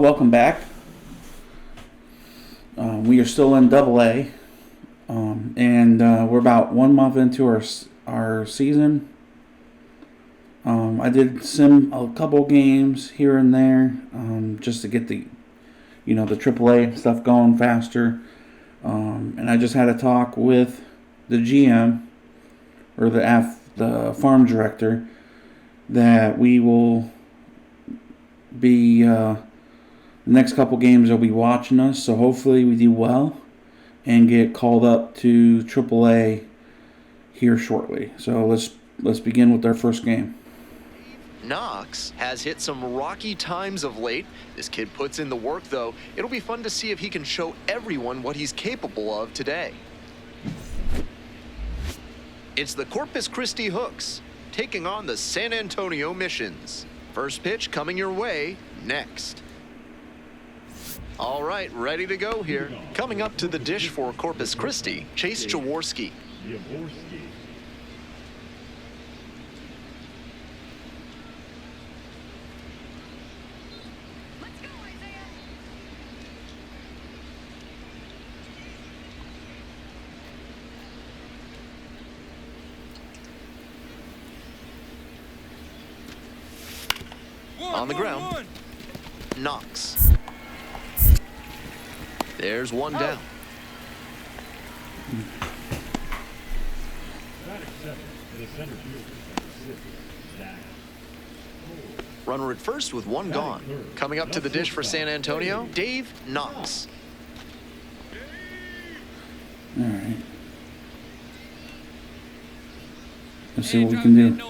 welcome back. We are still in AA, and we're about 1 month into our season. I did sim a couple games here and there, just to get the AAA stuff going faster. And I just had a talk with the GM or the farm director that we will be the next couple games they'll be watching us. So hopefully we do well and get called up to AAA here shortly. So let's begin with our first game. Knox has hit some rocky times of late. This kid puts in the work, though. It'll be fun to see if he can show everyone what he's capable of today. It's the Corpus Christi Hooks taking on the San Antonio Missions. First pitch coming your way next. All right, ready to go here. Coming up to the dish for Corpus Christi, Chase Jaworski. On the ground, Knox. There's one down. Runner at first with one gone. Coming up to the dish for San Antonio, Dave Knox. All right. Let's see what we can do.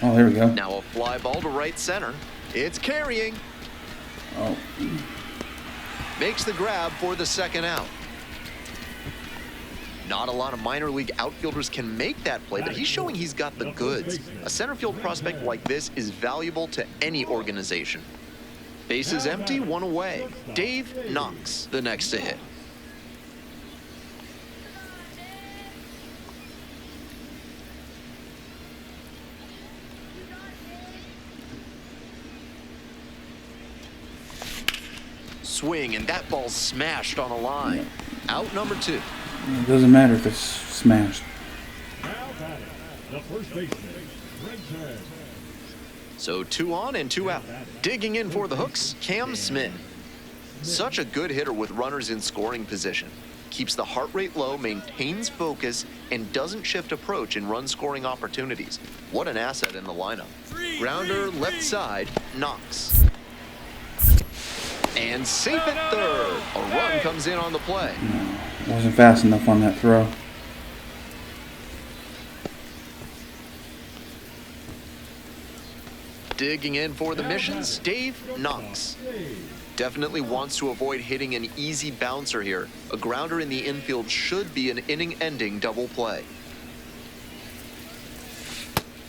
Oh, there we go. Now a fly ball to right center. It's carrying. Oh. Makes the grab for the second out. Not a lot of minor league outfielders can make that play, but he's showing he's got the goods. A center field prospect like this is valuable to any organization. Bases empty, one away. Dave Knox, the next to hit. Swing, and that ball's smashed on a line. Out number two. It doesn't matter if it's smashed. So 2 on and 2 out. Digging in for the Hooks, Cam Smith. Such a good hitter with runners in scoring position. Keeps the heart rate low, maintains focus, and doesn't shift approach in run-scoring opportunities. What an asset in the lineup. Grounder left side, Knox. And safe at third. A run comes in on the play. No, wasn't fast enough on that throw. Digging in for the Missions, Dave Knox. Definitely wants to avoid hitting an easy bouncer here. A grounder in the infield should be an inning-ending double play.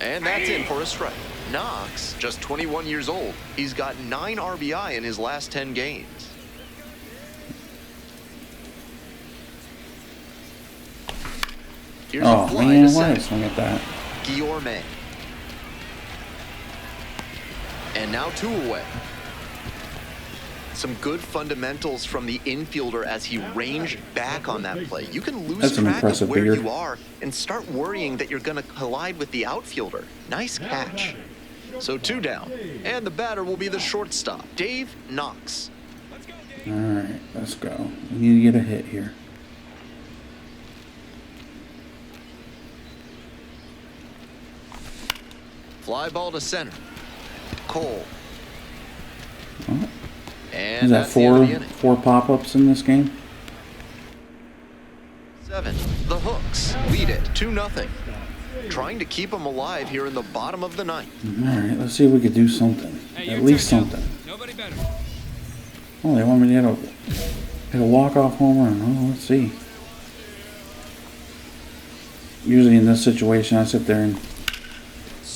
And that's in for a strike. Knox, just 21 years old. He's got 9 RBI in his last 10 games. Here's a fly man, to why did I center. swing at that? Guillorme. And now 2 away. Some good fundamentals from the infielder as he ranged back on that play. You can lose track of where you are and start worrying that you're going to collide with the outfielder. Nice catch. So 2 down. And the batter will be the shortstop, Dave Knox. All right, let's go. We need to get a hit here. Fly ball to center. Cole. Oh. And is that four pop-ups in this game? 7. The Hooks lead it 2-0. Trying to keep them alive here in the bottom of the 9th. All right, let's see if we could do something. At least something. Nobody better. Oh, they want me to hit a walk-off home run. Oh, let's see. Usually in this situation, I sit there and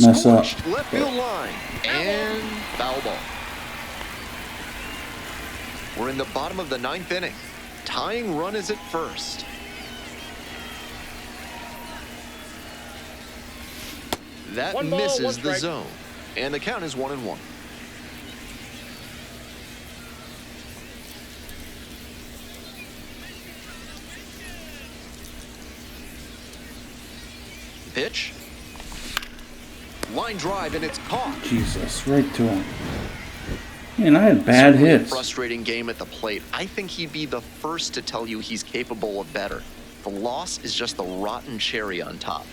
mess up. Left field line and foul ball. We're in the bottom of the 9th inning. Tying run is at first. That misses the zone. And the count is 1-1. pitch. Line drive, and it's caught. Jesus, right to him. Man, I had bad Certainly a hits. frustrating game at the plate. I think he'd be the first to tell you he's capable of better. The loss is just the rotten cherry on top.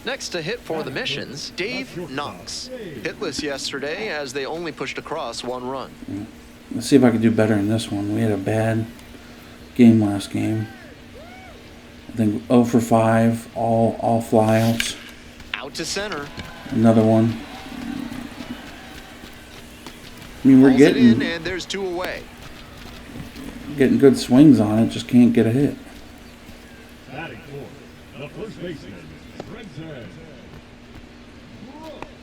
Next to hit for the Missions, Dave Knox. Hitless yesterday as they only pushed across 1 run. Let's see if I can do better in this one. We had a bad game last game. I think 0 for 5, all flyouts. Out to center. Another one. I mean, we're Pulls it in, getting and there's 2 away. good swings on it, just can't get a hit. Batting for the first baseman, Brenton.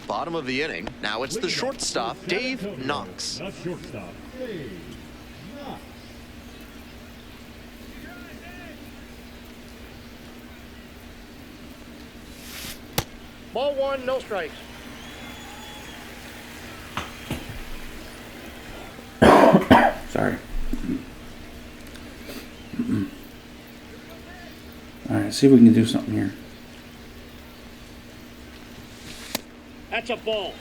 Bottom of the inning. Now it's the shortstop, Dave Knox. The shortstop, Dave Knox. Ball 1, no strikes. Sorry. All right, see if we can do something here. That's a ball.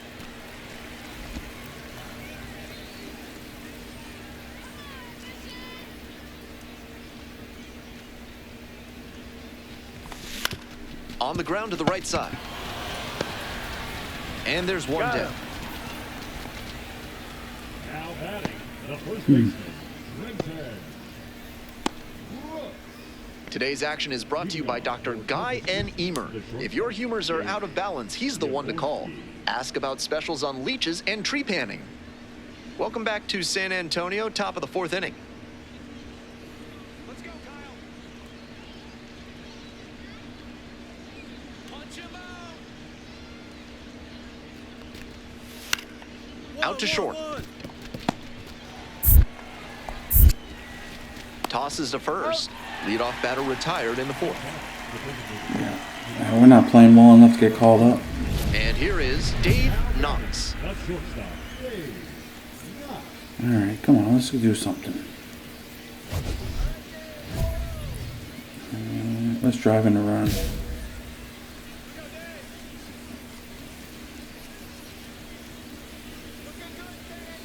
On the ground to the right side. And there's 1 down. Now batting the first baseman, Brenton. Today's action is brought to you by Dr. Guy N. Emer. If your humors are out of balance, he's the one to call. Ask about specials on leeches and tree panning. Welcome back to San Antonio, top of the 4th inning. Let's go, Kyle. Punch him out. Out to short. Tosses to first. Leadoff batter retired in the 4th. We're not playing well enough to get called up. And here is Dave Knox. The shortstop, Dave Knox. All right, come on, let's do something. Let's drive in the run.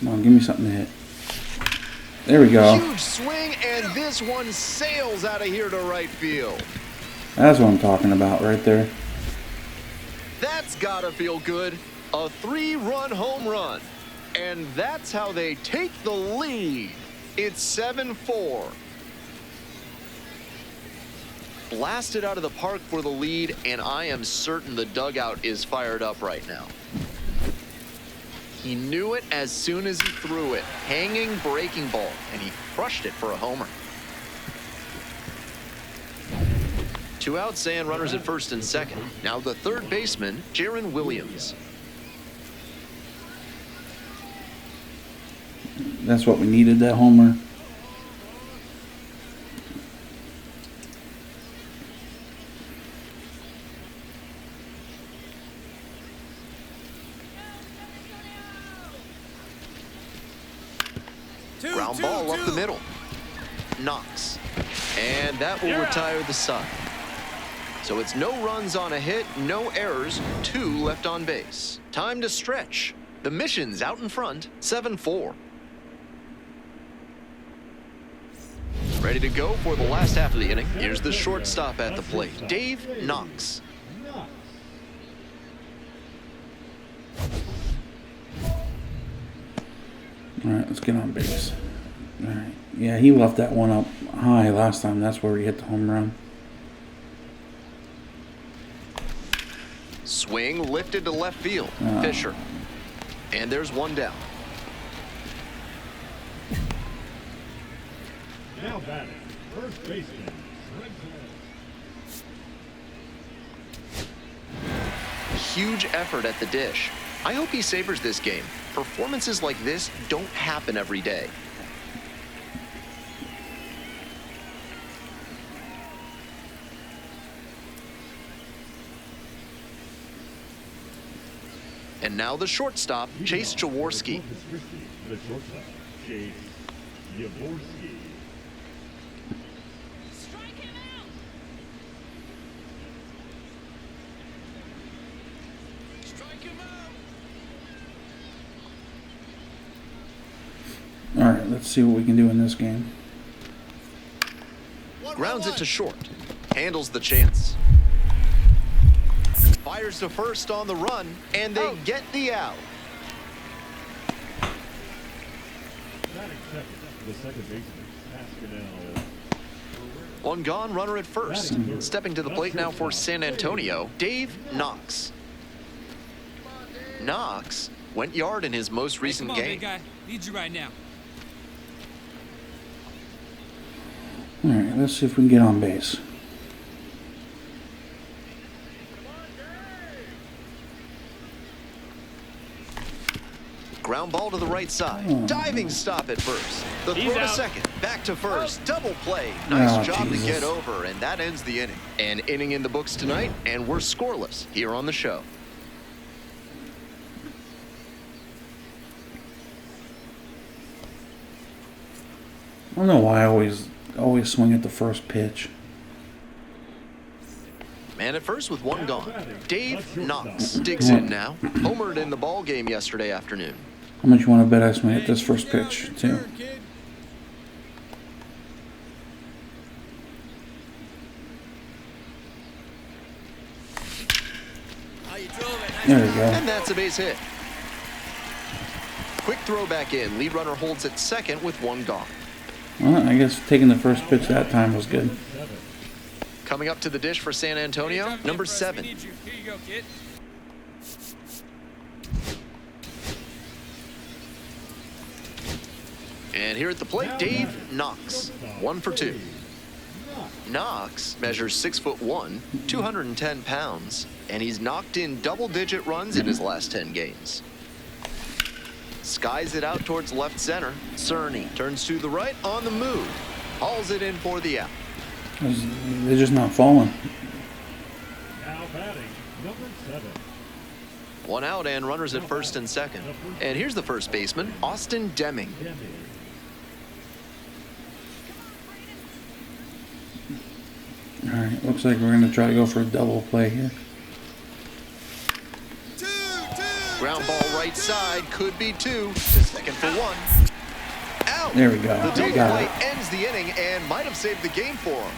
Come on, give me something to hit. There we go. Huge swing, and this one sails out of here to right field. That's what I'm talking about right there. That's gotta feel good. A 3-run home run. And that's how they take the lead. It's 7-4. Blasted out of the park for the lead, and I am certain the dugout is fired up right now. He knew it as soon as he threw it. Hanging breaking ball, and he crushed it for a homer. 2 outs and runners at first and second. Now the third baseman, Jaron Williams. That's what we needed, that homer. Ground ball up the middle. Knox. And that will retire the side. So it's no runs on a hit, no errors, 2 left on base. Time to stretch. The Mission's out in front, 7-4. Ready to go for the last half of the inning. Here's the shortstop at the plate, Dave Knox. Knox. All right, let's get on base. All right. Yeah, he left that one up high last time. That's where he hit the home run. Swing lifted to left field. Fisher. And there's 1 down. Now batting first baseman, Brenton. Huge effort at the dish. I hope he savors this game. Performances like this don't happen every day. And now the shortstop, Chase Jaworski. The shortstop, Chase Jaworski. right, let's see what we can do in this game. Grounds it to short. Handles the chance. Fires to first on the run, and they get the out. Not accepted. The second baseman, Pascal. One gone, runner at first. Stepping to the plate now for San Antonio, Dave Knox. Knox went yard in his most recent Come on, game. big guy. Need you right now. All right, let's see if we can get on base. Ground ball to the right side. Diving stop at first. The He's throw to out. second. Back to first. Double play. Nice Oh, job Jesus. to get over, and that ends the inning. An inning in the books tonight, and we're scoreless here on the show. I don't know why I always swing at the first pitch. Man at first with one gone. Dave Knox digs in now. Homered in the ball game yesterday afternoon. How much you want to bet I swing at this first pitch, too? There we go. And that's a base hit. Quick throw back in. Lead runner holds at second with one gone. Well, I guess taking the first pitch that time was good. Coming up to the dish for San Antonio, number 7. Here you go, kid. And here at the plate, Dave Knox. 1 for 2. Knox measures 6'1", 210 pounds, and he's knocked in double-digit runs in his last 10 games. Skies it out towards left center. Cerny turns to the right on the move. Hauls it in for the out. They're just not falling. Now batting, number 7. One out and runners at first and second. And here's the first baseman, Austin Deming. All right, looks like we're going to try to go for a double play here. Ground ball right side, could be 2. To second for 1. Out. There we go. The double Got play it. ends the inning and might have saved the game for him.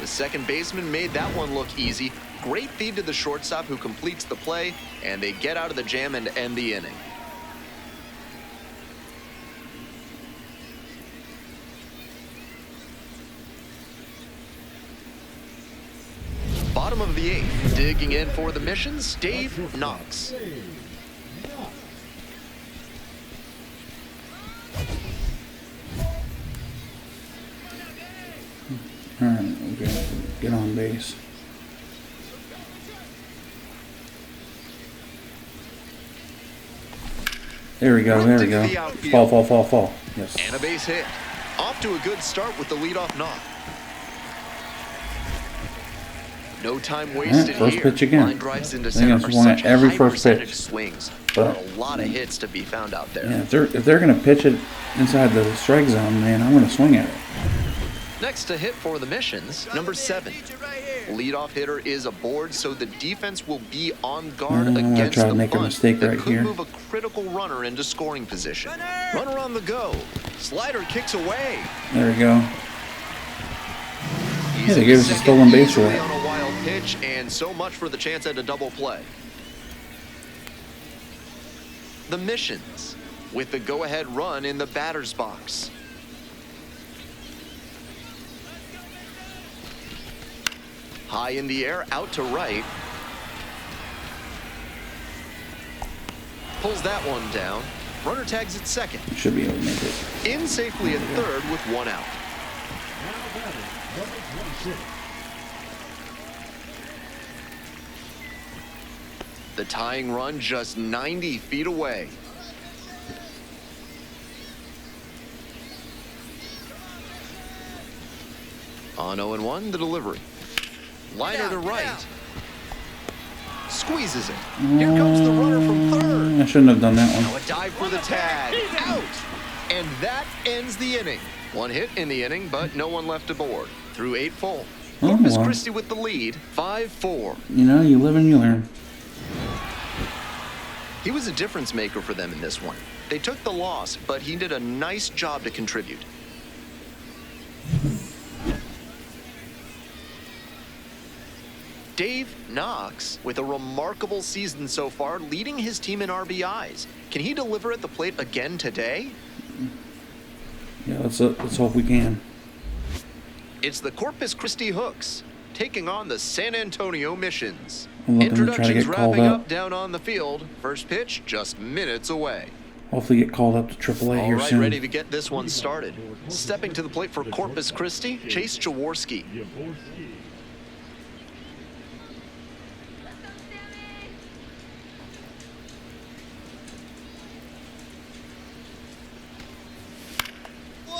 The second baseman made that one look easy. Great feed to the shortstop who completes the play, and they get out of the jam and end the inning. Bottom of the 8th, digging in for the missions, Dave Knox. All right, okay, get on base. There we go, there we go. Fall. Yes. And a base hit. Off to a good start with the leadoff knock. No time wasted first here. pitch again. Line drives into I center think are it's one such at every high first percentage pitch. swings. But- A lot of hits to be found out there. Yeah, if they're gonna pitch it inside the strike zone, man, I'm gonna swing at it. Next to hit for the missions, number 7. Leadoff hitter is aboard, so the defense will be on guard I'm gonna against try to the make a bunt mistake that right could here. move a critical runner into scoring position. Runner on the go. Slider kicks away. There we go. He's Yeah, they in gave us a second stolen base for easily that. on a wild pitch, and so much for the chance at a double play. The missions with the go-ahead run in the batter's box. High in the air, out to right. Pulls that one down. Runner tags at second. Should be able to make it. In safely at third with one out. Now batting, number 26. The tying run just 90 feet away. On 0-1, the delivery. Liner to right. Squeezes it. Here comes the runner from third. I shouldn't have done that Now one. a dive for the tag. Out. And that ends the inning. One hit in the inning, but no one left aboard. Through 8 full. Oh, Corpus well. Christi with the lead, 5-4. You know, you live and you learn. He was a difference maker for them in this one. They took the loss, but he did a nice job to contribute. Dave Knox, with a remarkable season so far, leading his team in RBIs. Can he deliver at the plate again today? Yeah, let's hope we can. It's the Corpus Christi Hooks, taking on the San Antonio Missions. I'm looking to try to get called wrapping up. up down on the field. First pitch just minutes away. Hopefully get called up to AAA All here right, soon. ready to get this one started. Stepping to the plate for Corpus Christi, Chase Jaworski. Jaworski.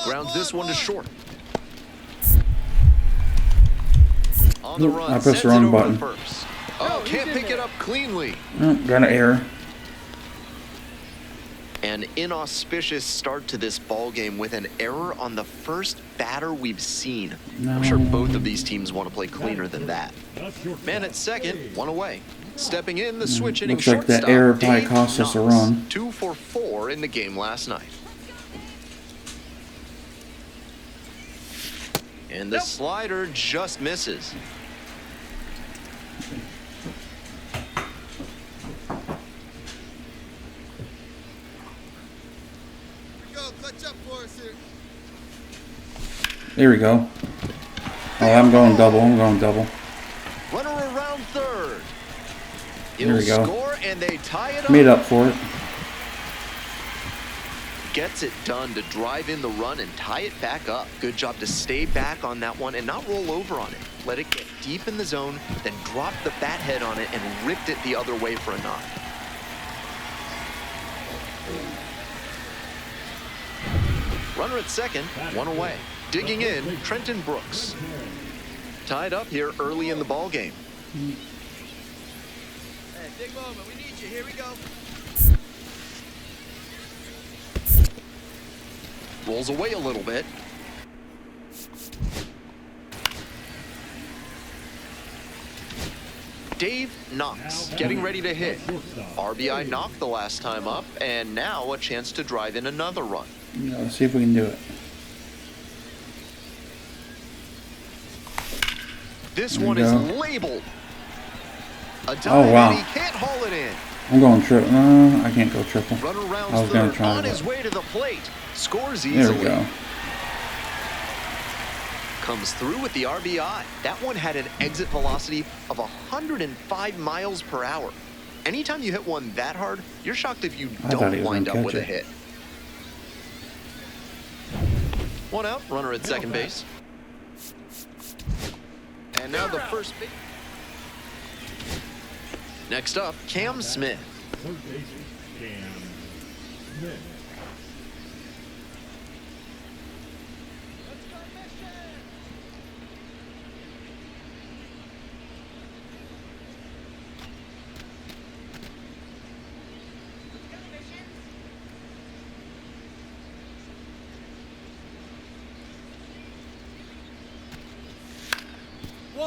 Grounds this one to short. On the Oop, run, I pressed sends the it wrong over to button. first. Oh, can't pick it up cleanly. Oh, got an error. An inauspicious start to this ball game with an error on the first batter we've seen. I'm sure both of these teams want to play cleaner than that. Man at second, one away. Stepping in, the switch hitting Looks like that shortstop, error probably Dave cost us a Knox. run. 2 for 4 in the game last night. And the slider just misses. There we go. Oh, I'm going double. Runner around third. There we go. Score and they tie it up. Made up for it. Gets it done to drive in the run and tie it back up. Good job to stay back on that one and not roll over on it. Let it get deep in the zone, then drop the bat head on it and ripped it the other way for a knock. Runner at second, one away. Digging in, Trenton Brooks. Tied up here early in the ball game. Hey, big moment. We need you. Here we go. Rolls away a little bit. Dave Knox getting ready to hit. RBI knocked the last time up, and now a chance to drive in another run. Yeah, let's see if we can do it. This There one you is go. labeled. A dive, Oh, wow. and he can't haul it in. I'm going triple. No, I can't go triple. Runner rounds I was gonna third, try on that. his way to the plate. Scores There easily. we go. Comes through with the RBI. That one had an exit velocity of 105 miles per hour. Anytime you hit one that hard, you're shocked if you I thought he don't was wind up gonna with catch a it. hit. One out, runner at second base. And now the first base. Next up, Cam Smith. Third baseman, Cam Smith.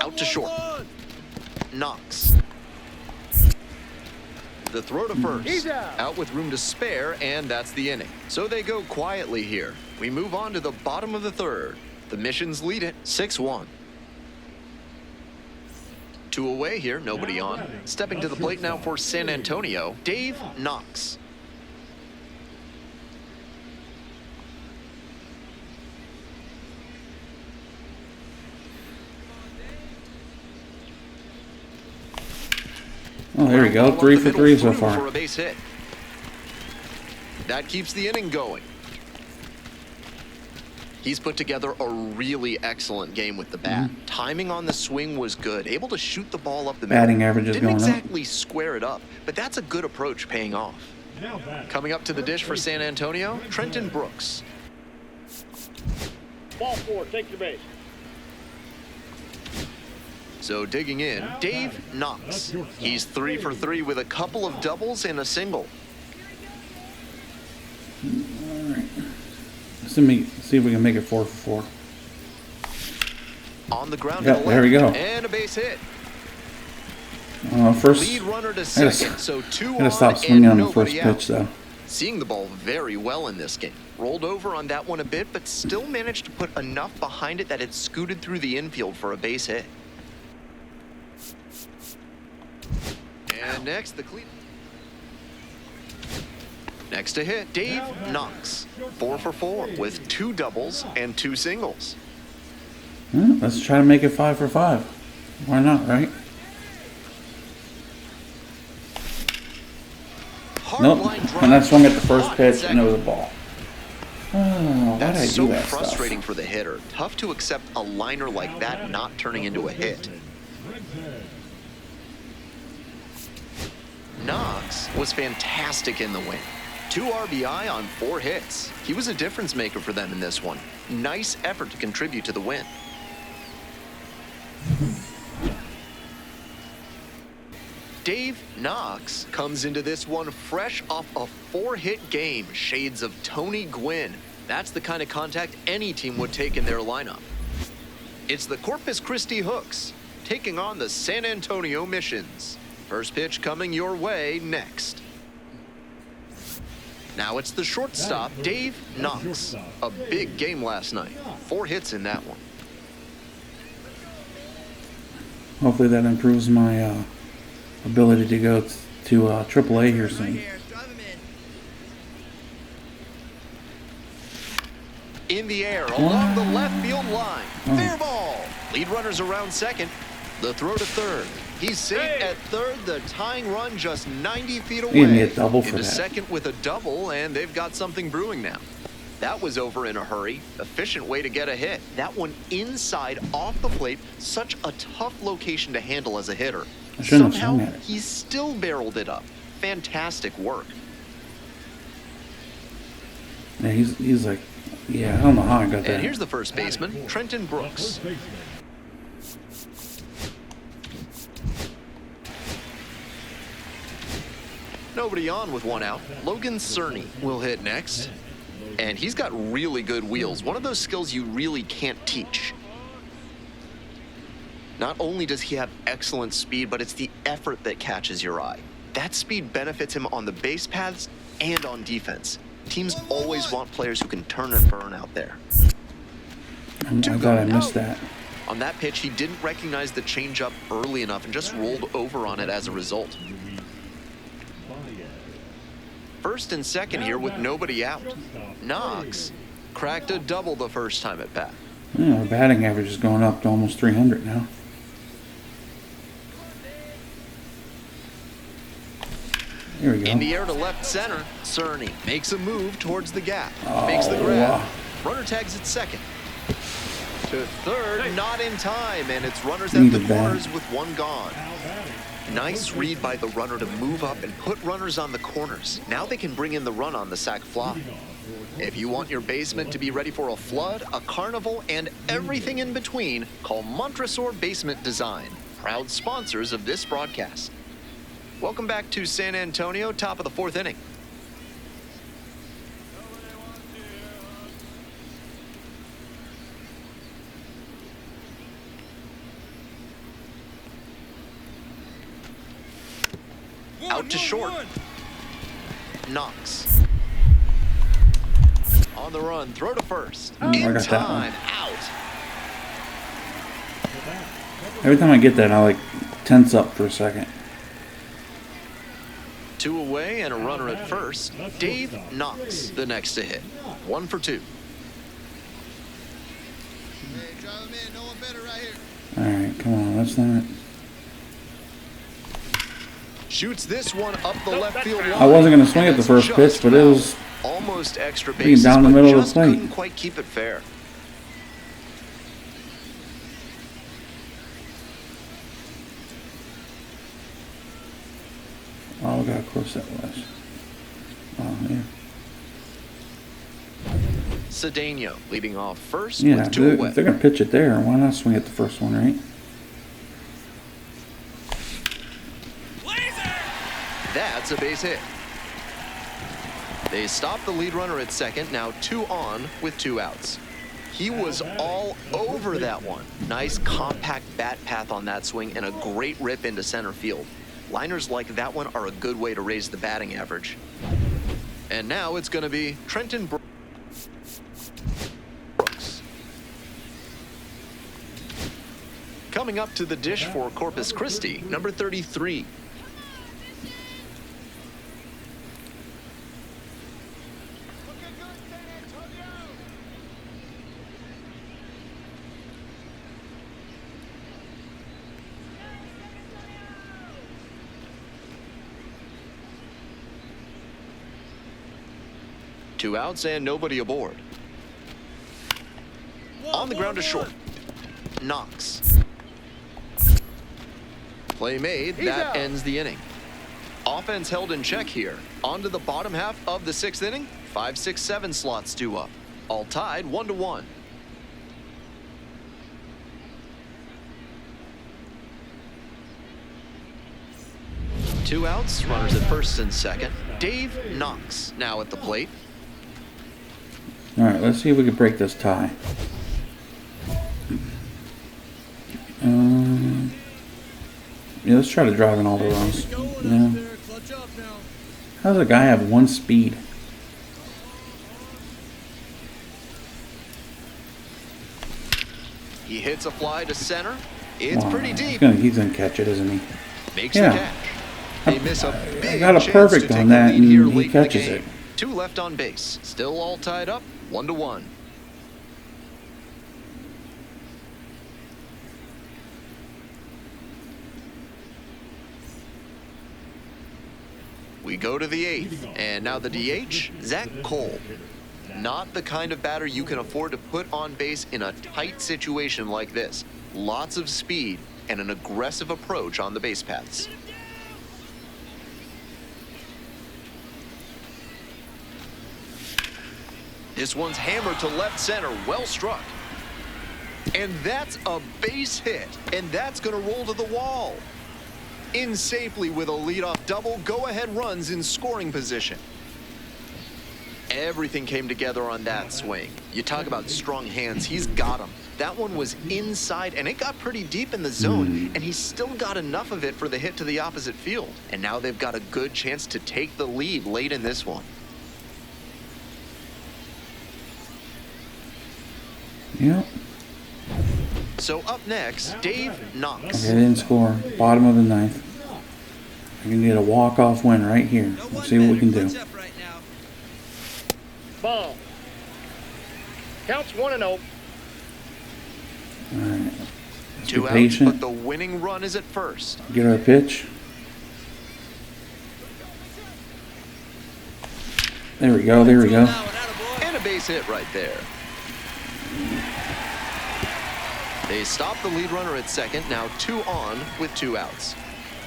Out to short. Knox. The throw to first. He's out. With room to spare, and that's the inning. So they go quietly here. We move on to the bottom of the third. The Missions lead it 6-1. 2 away here, nobody on. Stepping to the plate now for San Antonio, Dave Knox. Oh, there we go. Ball up 3 the for middle 3 so through far. for a base hit. That keeps the inning going. He's put together a really excellent game with the bat. Timing on the swing was good. Able to shoot the ball up the middle. Batting average is Didn't going up. exactly square it up, but that's a good approach paying off. Now back. Coming up to the dish for San Antonio, Trenton Brooks. Ball 4, take your base. So digging in, Dave Knox. He's 3 for 3 with a couple of doubles and a single. Let's see if we can make it 4 for 4. On the ground Yeah, to the there we left, go. and a base hit. First, Lead runner to I gotta, second, so two gotta stop on swinging and on the first nobody out. pitch, though. Seeing the ball very well in this game. Rolled over on that one a bit, but still managed to put enough behind it that it scooted through the infield for a base hit. And next, next to hit, Dave Knox. 4 for 4 with 2 doubles and 2 singles. Yeah, let's try to make it 5 for 5. Why not, right? Nope. And I swung at the first pitch, and it was a ball. Oh, why did I That's do so that frustrating stuff? for the hitter. Tough to accept a liner like that not turning into a hit. Knox was fantastic in the win. 2 RBI on 4 hits. He was a difference maker for them in this one. Nice effort to contribute to the win. Dave Knox comes into this one fresh off a 4-hit game. Shades of Tony Gwynn. That's the kind of contact any team would take in their lineup. It's the Corpus Christi Hooks taking on the San Antonio Missions. First pitch coming your way next. Now it's the shortstop, Dave Knox. A big game last night. 4 hits in that one. Hopefully that improves my ability to go to AAA here soon. In the air, along the left field line. Fair ball. Lead runners around second. The throw to third. He's safe at third. The tying run just 90 feet away. He gave me a double for Into that. second with a double, and they've got something brewing now. That was over in a hurry. Efficient way to get a hit. That one inside, off the plate. Such a tough location to handle as a hitter. I shouldn't have Somehow, swung at it. he still barreled it up. Fantastic work. Yeah, he's like, yeah, I don't know how I got that. And here's the first baseman, Trenton Brooks. Nobody on with 1 out. Logan Cerny will hit next. And he's got really good wheels. One of those skills you really can't teach. Not only does he have excellent speed, but it's the effort that catches your eye. That speed benefits him on the base paths and on defense. Teams always want players who can turn and burn out there. I'm glad I missed that. On that pitch, he didn't recognize the changeup early enough and just rolled over on it as a result. First and second here with nobody out. Knox cracked a double the first time at bat. Yeah, our batting average is going up to almost 300 now. Here we go. In the air to left center, Cerny makes a move towards the gap. Makes the grab. Runner tags at second. To third, not in time, and it's runners at the corners with 1 gone. Nice read by the runner to move up and put runners on the corners. Now they can bring in the run on the sac fly. If you want your basement to be ready for a flood, a carnival, and everything in between, call Montresor Basement Design, proud sponsors of this broadcast. Welcome back to San Antonio, top of the 4th inning. Out to short. Knox. On the run, throw to first. I In got that one. time, out. Every time I get that, I like tense up for a second. 2 away and a runner at first. Dave Knox, the next to hit. 1 for 2. All right, come on, let's not. Shoots this one up the left field line. I wasn't gonna swing at the first pitch, but it was almost extra being bases, down the but middle of the just plate. couldn't quite keep it fair. Oh, look how close that was. Oh, yeah. Cedeno leading off first Yeah, with 2 away. if they're gonna pitch it there, why not swing at the first one, right? That's a base hit. They stop the lead runner at second, now 2 on with 2 outs. He was all over that one. Nice compact bat path on that swing and a great rip into center field. Liners like that one are a good way to raise the batting average. And now it's going to be Trenton Brooks. Coming up to the dish for Corpus Christi, number 33. Two outs and nobody aboard. On the ground to short. Knocks. Play made. That ends the inning. Offense held in check here. On to the bottom half of the 6th inning. 5, 6, 7 slots due up. All tied 1-1. Two outs. Runners at first and second. Dave Knox now at the plate. All right, let's see if we can break this tie. Yeah, let's try to drive in all the runs. Yeah. How does a guy have 1 speed? He hits a fly to center. It's pretty deep. He's gonna catch it, isn't he? Makes the catch. They miss a big I got a perfect on that, and he catches it. 2 left on base. Still all tied up. 1-1. We go to the 8th, and now the DH, Zach Cole. Not the kind of batter you can afford to put on base in a tight situation like this. Lots of speed and an aggressive approach on the base paths. This one's hammered to left center, well struck. And that's a base hit, and that's going to roll to the wall. In safely with a leadoff double, go-ahead runs in scoring position. Everything came together on that swing. You talk about strong hands, he's got them. That one was inside, and it got pretty deep in the zone, and he still got enough of it for the hit to the opposite field. And now they've got a good chance to take the lead late in this one. Yep. So up next, Dave Knox. They didn't score. Bottom of the 9th. We need a walk-off win right here. Let's see what we can do. Ball. Counts 1-0. All right. Let's be 2 outs, patient. but the winning run is at first. Get our pitch. There we go. There we go. And a base hit right there. They stop the lead runner at second, now 2 on with 2 outs.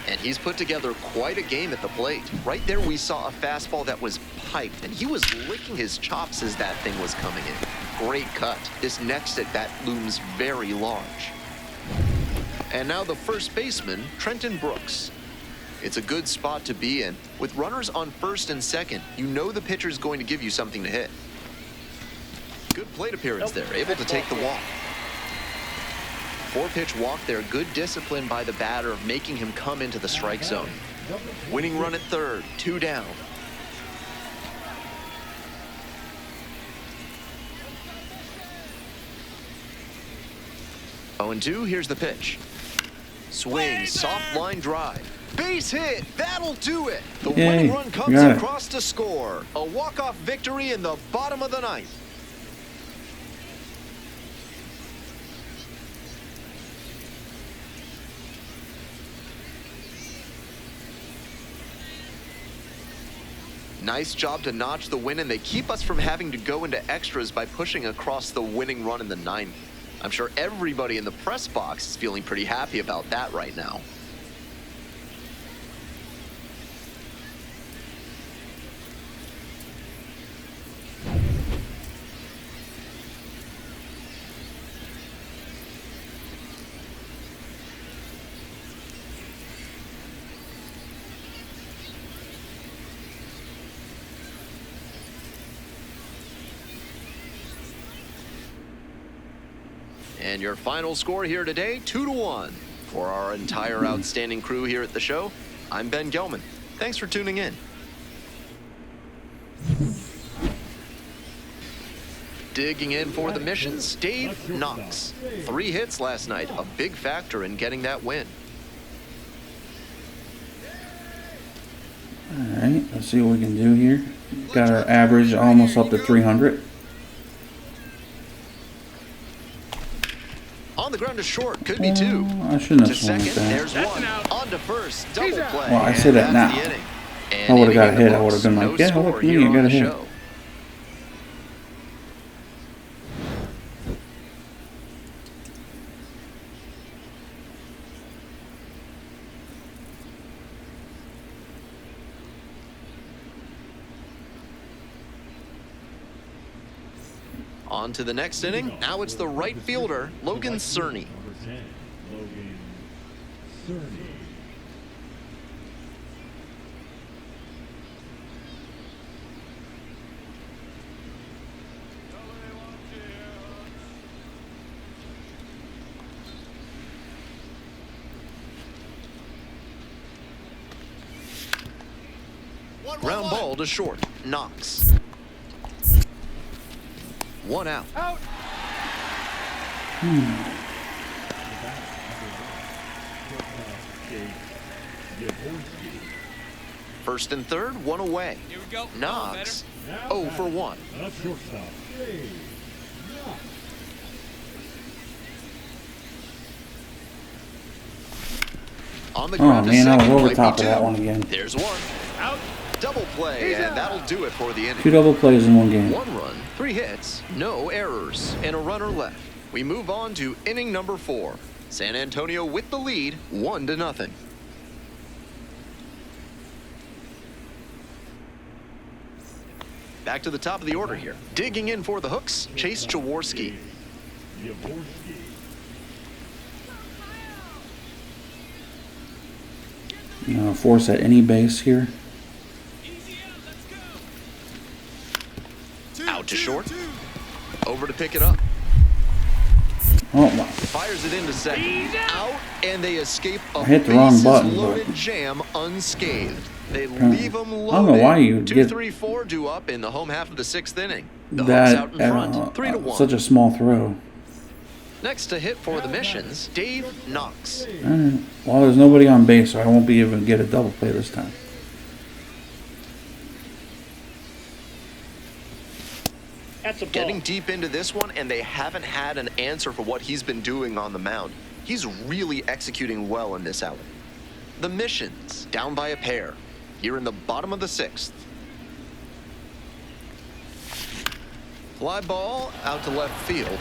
And he's put together quite a game at the plate. Right there we saw a fastball that was piped, and he was licking his chops as that thing was coming in. Great cut. This next at bat looms very large. And now the first baseman, Trenton Brooks. It's a good spot to be in. With runners on first and second, you know the pitcher's going to give you something to hit. Good plate appearance there, able to take the walk. 4-pitch walk there, good discipline by the batter of making him come into the strike zone. Winning run at third, 2 down. Oh, and 2, here's the pitch. Swing, soft line drive. Base hit, that'll do it. The winning run comes across to score. A walk-off victory in the bottom of the 9th. Nice job to notch the win, and they keep us from having to go into extras by pushing across the winning run in the 9th. I'm sure everybody in the press box is feeling pretty happy about that right now. And your final score here today, 2-1. For our entire outstanding crew here at the show, I'm Ben Gelman. Thanks for tuning in. Digging in for the missions, Dave Knox. 3 hits last night, a big factor in getting that win. All right, let's see what we can do here. Got our average almost up to 300. On the ground to short, could be 2. I shouldn't To have swung second, at that. there's 1. On to first, double play. Well, I say and that that's now. the inning. I would have got a inning in hit. the I would have been books. like, yeah, No look score at me, here I on got a the hit. show. On to the next inning. Now it's the right fielder, Logan Cerny. Number 10, Logan Cerny. Ground ball to short, Knox. 1 out. First and third, 1 away. Here we go. Knox, Now 0 for 1. a shortstop, Dave Knox. On the Oh ground to man, I was second, over might be top of 2. that one again. There's 1. Out. Double play, and that'll do it for the 2 inning. double plays in one game. 1 run, 3 hits, no errors, and a runner left. We move on to inning number 4. San Antonio with the lead, 1-0. Back to the top of the order here. Digging in for the hooks, Chase Jaworski. Jaworski. Force at any base here. Easy out, let's go. Out to short. Over to pick it up. Oh my. Fires it into second. Out, and they escape a I hit the wrong button, but- bases-loaded jam unscathed. They leave them loaded. I don't know why you 2, get 3, 4 due up in the home half of the 6th inning. The Hawks out in That front, 3-1. such a small throw. Next to hit for the missions, Dave Knox. Well, there's nobody on base, so I won't be able to get a double play this time. That's a ball. Getting deep into this one, and they haven't had an answer for what he's been doing on the mound. He's really executing well in this outing. The missions, down by a pair, here in the bottom of the 6th. Fly ball out to left field,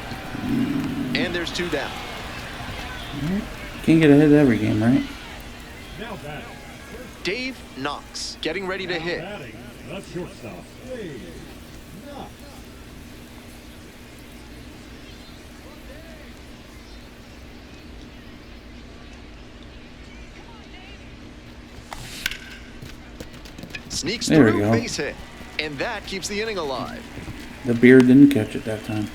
and there's 2 down. Can't get a hit every game, right? Now batting. Dave Knox getting ready to Now hit. batting, the shortstop, Dave Knox. Sneaks There we through, go. base hit, and that keeps the inning alive. The beard didn't catch it that time.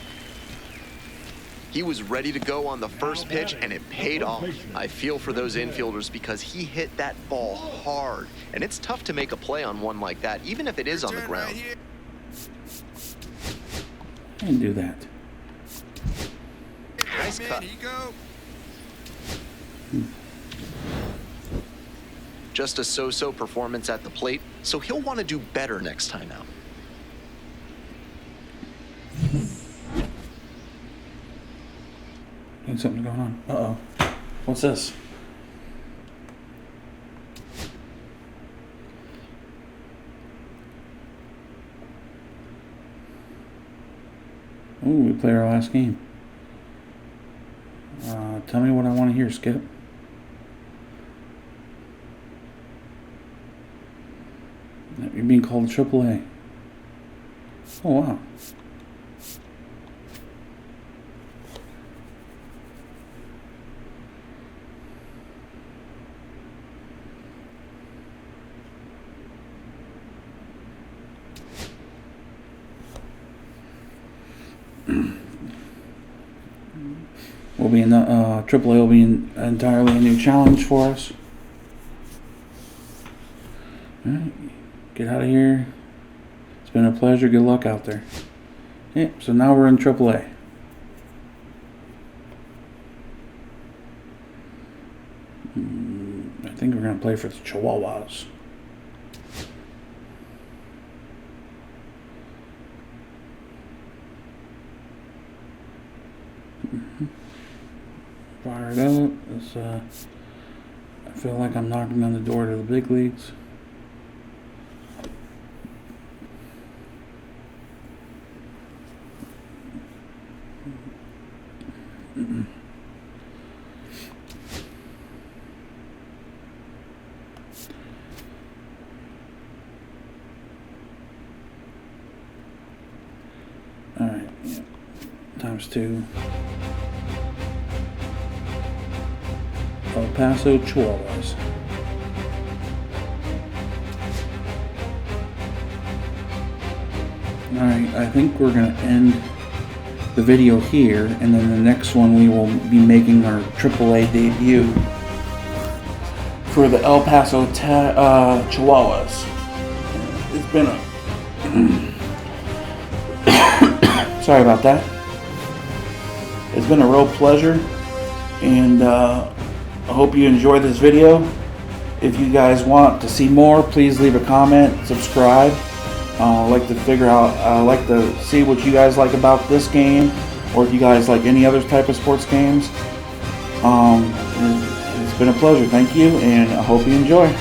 He was ready to go on the first pitch, and it paid off. I feel for those infielders because he hit that ball hard, and it's tough to make a play on one like that, even if it is on the ground. Can't do that. Nice cut. Just a so-so performance at the plate, so he'll want to do better next time out. I think something's going on. Uh-oh. What's this? Ooh, we played our last game. Tell me what I want to hear, Skip. You're being called AAA. Oh, wow. will be AAA will be entirely a new challenge for us. All right, get out of here. It's been a pleasure. Good luck out there. Yeah, so now we're in AAA. I think we're going to play for the Chihuahuas. Fire it up. I feel like I'm knocking on the door to the big leagues. Alright, yeah. ×2. El Paso Chihuahuas. Alright, I think we're going to end the video here, and then the next one we will be making our AAA debut for the El Paso Chihuahuas. It's been a sorry about that. It's been a real pleasure, and I hope you enjoyed this video. If you guys want to see more, please leave a comment, subscribe. I'd like to see what you guys like about this game, or if you guys like any other type of sports games. It's been a pleasure. Thank you, and I hope you enjoy.